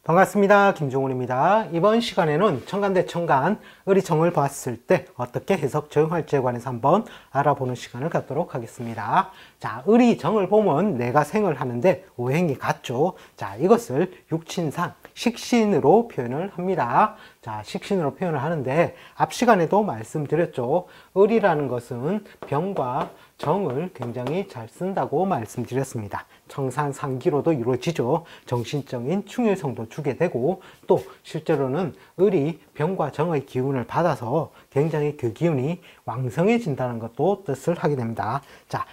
반갑습니다. 김종훈입니다. 이번 시간에는 청간 대 청간, 을이 정을 봤을 때 어떻게 해석 적용할지에 관해서 한번 알아보는 시간을 갖도록 하겠습니다. 자, 을이 정을 보면 내가 생을 하는데 오행이 같죠. 자, 이것을 육친상, 식신으로 표현을 합니다. 자, 식신으로 표현을 하는데 앞 시간에도 말씀드렸죠. 을이라는 것은 병과 정을 굉장히 잘 쓴다고 말씀드렸습니다. 청산상기로도 이루어지죠. 정신적인 충혈성도 주게 되고 또 실제로는 을이 병과 정의 기운을 받아서 굉장히 그 기운이 왕성해진다는 것도 뜻을 하게 됩니다. 자,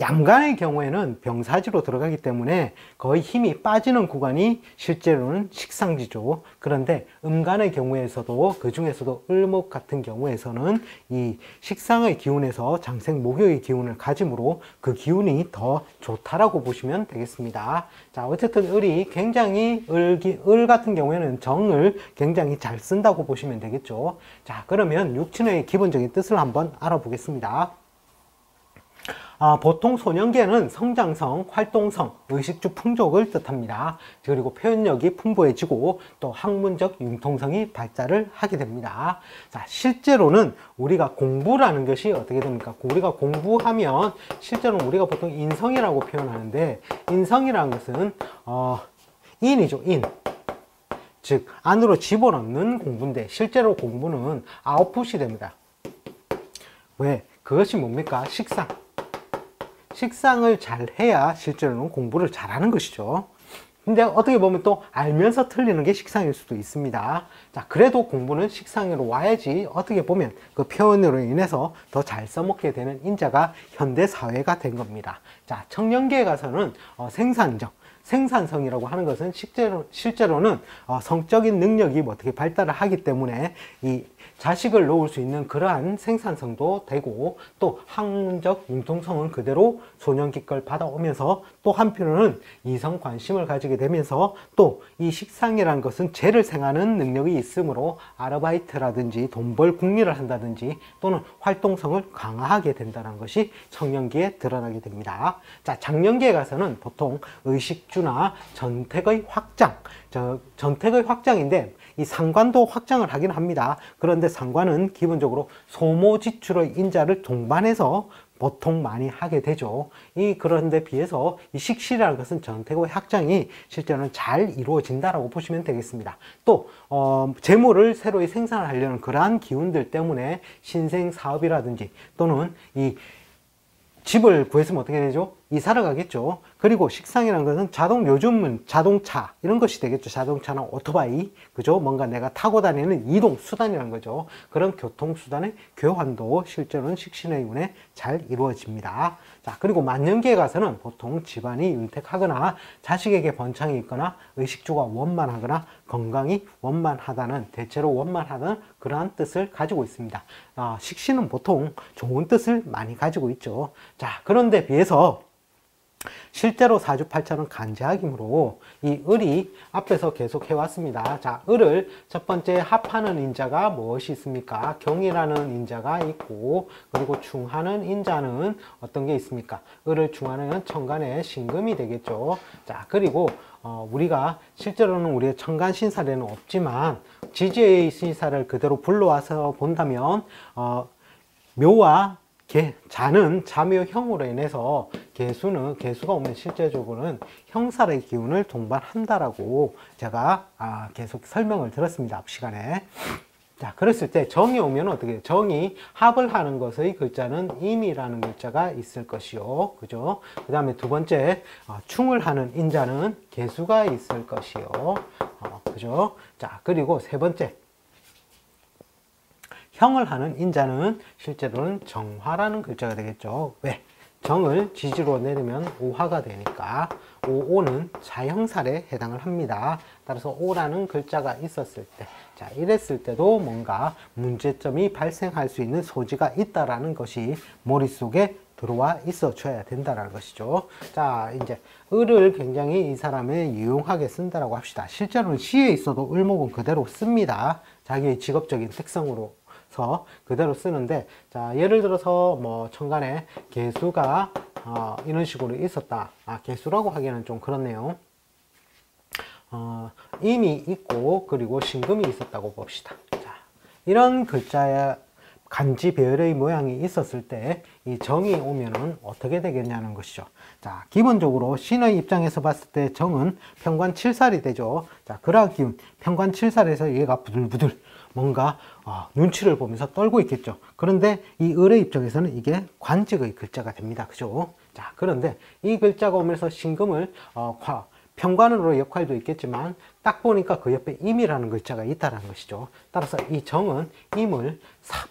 양간의 경우에는 병사지로 들어가기 때문에 거의 힘이 빠지는 구간이 실제로는 식상지죠. 그런데 음간의 경우에서도 그 중에서도 을목 같은 경우에서는 이 식상의 기운에서 장생 목욕의 기운을 가짐으로 그 기운이 더 좋다라고 보시면 되겠습니다. 자, 어쨌든 을이 굉장히 을 같은 경우에는 정을 굉장히 잘 쓴다고 보시면 되겠죠. 자, 그러면 육친의 기본적인 뜻을 한번 알아보겠습니다. 보통 소년기에는 성장성, 활동성, 의식주 풍족을 뜻합니다. 그리고 표현력이 풍부해지고 또 학문적 융통성이 발달을 하게 됩니다. 자, 실제로는 우리가 공부라는 것이 어떻게 됩니까? 우리가 공부하면 실제로는 우리가 보통 인성이라고 표현하는데 인성이라는 것은 인이죠, 인. 즉 안으로 집어넣는 공부인데 실제로 공부는 아웃풋이 됩니다. 왜? 그것이 뭡니까? 식상을 잘 해야 실제로는 공부를 잘하는 것이죠. 근데 어떻게 보면 또 알면서 틀리는 게 식상일 수도 있습니다. 자, 그래도 공부는 식상으로 와야지 어떻게 보면 그 표현으로 인해서 더 잘 써먹게 되는 인자가 현대 사회가 된 겁니다. 자, 청년기에 가서는 생산성이라고 하는 것은 실제로는 성적인 능력이 어떻게 발달을 하기 때문에 이 자식을 놓을 수 있는 그러한 생산성도 되고 또 학문적 융통성은 그대로 소년기 걸 받아오면서 또 한편으로는 이성 관심을 가지게 되면서 또 이 식상이라는 것은 재를 생하는 능력이 있으므로 아르바이트라든지 돈벌 궁리를 한다든지 또는 활동성을 강화하게 된다는 것이 청년기에 드러나게 됩니다. 자, 장년기에 가서는 보통 의식주나 전택의 확장인데 이 상관도 확장을 하긴 합니다. 그런데 상관은 기본적으로 소모지출의 인자를 동반해서 보통 많이 하게 되죠. 그런데 비해서 이 식신이라는 것은 전택의 확장이 실제로는 잘 이루어진다라고 보시면 되겠습니다. 또 재물을 새로 생산을 하려는 그러한 기운들 때문에 신생 사업이라든지 또는 이 집을 구했으면 어떻게 되죠? 이사를 가겠죠. 그리고 식상이라는 것은 요즘은 자동차 이런 것이 되겠죠. 자동차나 오토바이, 그죠? 뭔가 내가 타고 다니는 이동 수단이라는 거죠. 그런 교통수단의 교환도 실제로는 식신의 운에 잘 이루어집니다. 자, 그리고 만년기에 가서는 보통 집안이 윤택하거나 자식에게 번창이 있거나 의식주가 원만하거나 건강이 원만하다는, 대체로 원만하다는 그러한 뜻을 가지고 있습니다. 식신은 보통 좋은 뜻을 많이 가지고 있죠. 자, 그런데 비해서 실제로 사주팔자는 간제학이므로 이 을이 앞에서 계속 해왔습니다. 자, 을을 첫 번째 합하는 인자가 무엇이 있습니까? 경이라는 인자가 있고, 그리고 충하는 인자는 어떤 게 있습니까? 을을 충하는 천간의 신금이 되겠죠. 자, 그리고 우리가 실제로는 우리의 천간 신살에는 없지만 지지의 신살을 그대로 불러와서 본다면 묘와 자는 자묘형으로 인해서 개수가 오면 실제적으로는 형살의 기운을 동반한다라고 제가 계속 설명을 들었습니다. 앞 시간에. 자, 그랬을 때 정이 오면 어떻게 해요? 정이 합을 하는 것의 글자는 임이라는 글자가 있을 것이요. 그죠? 그 다음에 두 번째, 충을 하는 인자는 개수가 있을 것이요. 그죠? 자, 그리고 세 번째, 형을 하는 인자는 실제로는 정화라는 글자가 되겠죠. 왜? 정을 지지로 내리면 오화가 되니까 오는 자형살에 해당을 합니다. 따라서 오라는 글자가 있었을 때, 자, 이랬을 때도 뭔가 문제점이 발생할 수 있는 소지가 있다라는 것이 머릿속에 들어와 있어 줘야 된다는 것이죠. 자, 이제 을을 굉장히 이 사람을 유용하게 쓴다라고 합시다. 실제로는 시에 있어도 을목은 그대로 씁니다. 자기의 직업적인 특성으로 그대로 쓰는데, 자, 예를 들어서 뭐 천간에 개수가 이런 식으로 있었다. 개수라고 하기에는 좀 그렇네요. 임이 있고 그리고 신금이 있었다고 봅시다. 자, 이런 글자의 간지 배열의 모양이 있었을 때 이 정이 오면은 어떻게 되겠냐는 것이죠. 자, 기본적으로 신의 입장에서 봤을 때 정은 편관 7살이 되죠. 자, 그러한 기운, 편관 7살에서 얘가 부들부들 뭔가 눈치를 보면서 떨고 있겠죠. 그런데 이 을의 입장에서는 이게 관직의 글자가 됩니다. 그죠? 자, 그런데 이 글자가 오면서 신금을 편관으로 역할도 있겠지만 딱 보니까 그 옆에 임이라는 글자가 있다는 것이죠. 따라서 이 정은 임을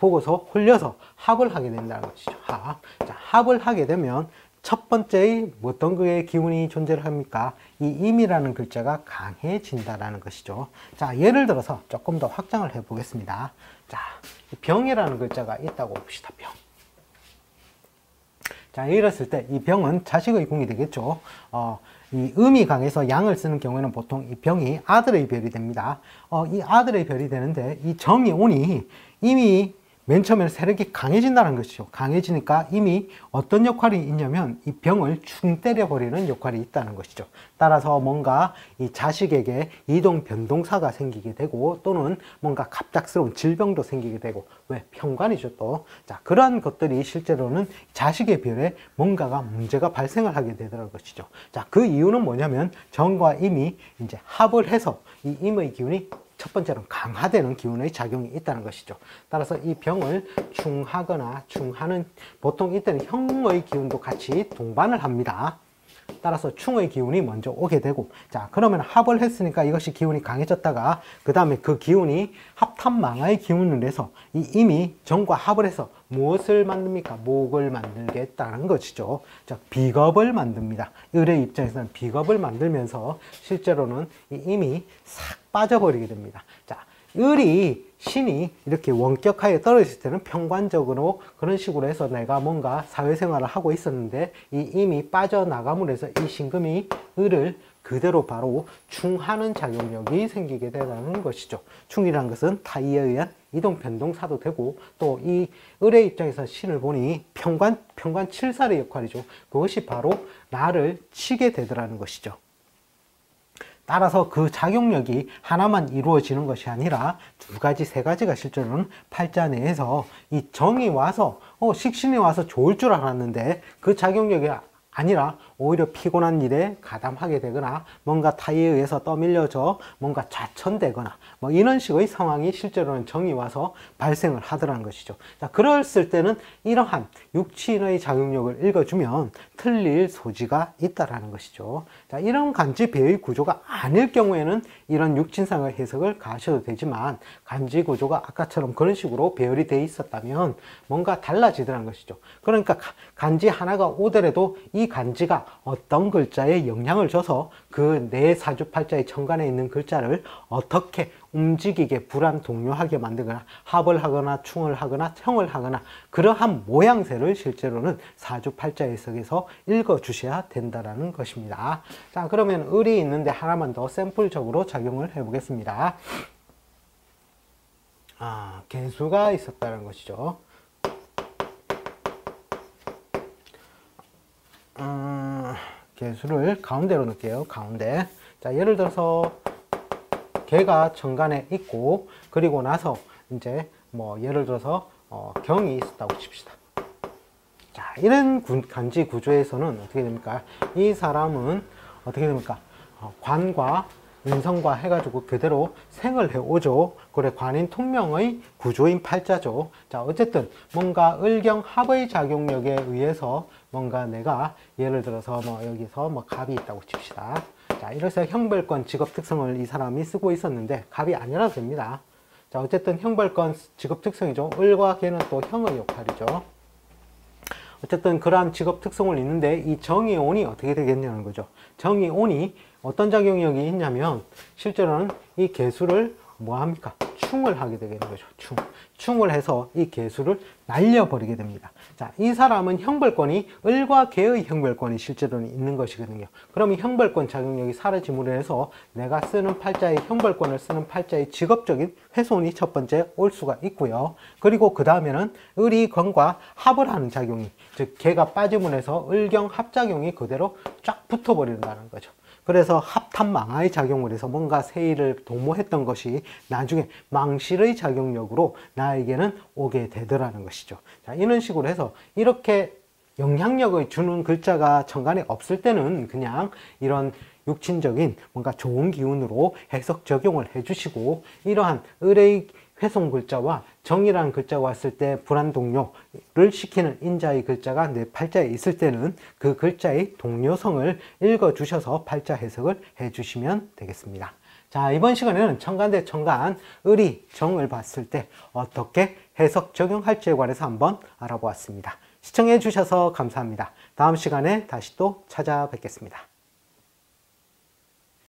보고서 홀려서 합을 하게 된다는 것이죠. 합. 자, 합을 하게 되면 첫 번째의 어떤 그의 기운이 존재를 합니까? 이 임이라는 글자가 강해진다라는 것이죠. 자, 예를 들어서 조금 더 확장을 해 보겠습니다. 자, 병이라는 글자가 있다고 봅시다. 병. 자, 이랬을 때 이 병은 자식의 궁이 되겠죠. 이 음이 강해서 양을 쓰는 경우에는 보통 이 병이 아들의 별이 됩니다. 이 아들의 별이 되는데 이 정이 오니 이미 맨 처음에는 세력이 강해진다는 것이죠. 강해지니까 이미 어떤 역할이 있냐면 이 병을 충 때려버리는 역할이 있다는 것이죠. 따라서 뭔가 이 자식에게 이동 변동사가 생기게 되고 또는 뭔가 갑작스러운 질병도 생기게 되고 왜? 편관이죠 또. 자, 그러한 것들이 실제로는 자식의 별에 뭔가가 문제가 발생을 하게 되더라는 것이죠. 자, 그 이유는 뭐냐면 정과 임이 이제 합을 해서 이 임의 기운이 첫 번째로는 강화되는 기운의 작용이 있다는 것이죠. 따라서 이 병을 충하거나 충하는 보통 이때는 형의 기운도 같이 동반을 합니다. 따라서 충의 기운이 먼저 오게 되고 자 그러면 합을 했으니까 이것이 기운이 강해졌다가 그 다음에 그 기운이 합탑망하의 기운을 내서 이 임이 정과 합을 해서 무엇을 만듭니까? 목을 만들겠다는 것이죠. 자, 비겁을 만듭니다. 을의 입장에서는 비겁을 만들면서 실제로는 이 임이 싹 빠져버리게 됩니다. 자, 을이 신이 이렇게 원격하게 떨어질 때는 평관적으로 그런 식으로 해서 내가 뭔가 사회생활을 하고 있었는데 이 임이 빠져나감으로 해서 이 신금이 을을 그대로 바로 충하는 작용력이 생기게 되는 것이죠. 충이라는 것은 타이에 의한 이동 변동사도 되고 또 이 을의 입장에서 신을 보니 편관 7살의 역할이죠. 그것이 바로 나를 치게 되더라는 것이죠. 따라서 그 작용력이 하나만 이루어지는 것이 아니라 두 가지, 세 가지가 실제로는 팔자 내에서 이 정이 와서 식신이 와서 좋을 줄 알았는데 그 작용력이 아니라 오히려 피곤한 일에 가담하게 되거나 뭔가 타의에 의해서 떠밀려져 뭔가 좌천되거나 뭐 이런 식의 상황이 실제로는 정이 와서 발생을 하더라는 것이죠. 자, 그랬을 때는 이러한 육친의 작용력을 읽어주면 틀릴 소지가 있다라는 것이죠. 자, 이런 간지 배의 구조가 아닐 경우에는 이런 육친상의 해석을 가셔도 되지만 간지 구조가 아까처럼 그런 식으로 배열이 되어 있었다면 뭔가 달라지더라는 것이죠. 그러니까 간지 하나가 오더라도 이 간지가 어떤 글자에 영향을 줘서 그 내 사주팔자의 천간에 있는 글자를 어떻게 움직이게 불안동요하게 만들거나 합을 하거나 충을 하거나 형을 하거나 그러한 모양새를 실제로는 사주팔자 해석에서 읽어주셔야 된다는 것입니다. 자, 그러면 을이 있는데 하나만 더 샘플적으로 작용을 해보겠습니다. 개수가 있었다는 것이죠. 개수를 가운데로 넣을게요. 가운데. 자, 예를 들어서 개가 정간에 있고 그리고 나서 이제 뭐 예를 들어서 경이 있었다고 칩시다. 자, 이런 간지 구조에서는 어떻게 됩니까? 이 사람은 어떻게 됩니까? 관과 인성과 해가지고 그대로 생을 해오죠. 그래, 관인 통명의 구조인 팔자죠. 자, 어쨌든 뭔가 을경 합의 작용력에 의해서 뭔가 내가 예를 들어서 뭐 여기서 뭐 갑이 있다고 칩시다. 자, 이래서 형벌권 직업 특성을 이 사람이 쓰고 있었는데 갑이 아니라도 됩니다. 자, 어쨌든 형벌권 직업 특성이죠. 을과 개는 또 형의 역할이죠. 어쨌든 그러한 직업 특성을 있는데 이 정이온이 어떻게 되겠냐는 거죠. 정이온이 어떤 작용력이 있냐면 실제로는 이 개수를 뭐 합니까? 충을 하게 되는 거죠. 충을 해서 이 개수를 날려버리게 됩니다. 자, 이 사람은 형벌권이 을과 개의 형벌권이 실제로는 있는 것이거든요. 그러면 형벌권 작용력이 사라짐으로 해서 내가 쓰는 팔자의 형벌권을 쓰는 팔자의 직업적인 훼손이 첫 번째 올 수가 있고요. 그리고 그 다음에는 을이 건과 합을 하는 작용이 즉 개가 빠짐으로 해서 을경 합작용이 그대로 쫙 붙어버린다는 거죠. 그래서 합탐망하의 작용을 해서 뭔가 세의를 도모했던 것이 나중에 망실의 작용력으로 나에게는 오게 되더라는 것이죠. 자, 이런 식으로 해서 이렇게 영향력을 주는 글자가 천간에 없을 때는 그냥 이런 육친적인 뭔가 좋은 기운으로 해석 적용을 해주시고, 이러한 을의 회송 글자와 정이라는 글자가 왔을 때 불안 동료를 시키는 인자의 글자가 내 팔자에 있을 때는 그 글자의 동료성을 읽어주셔서 팔자 해석을 해주시면 되겠습니다. 자, 이번 시간에는 천간 대 천간, 을이 정을 봤을 때 어떻게 해석 적용할지에 관해서 한번 알아보았습니다. 시청해 주셔서 감사합니다. 다음 시간에 다시 또 찾아뵙겠습니다.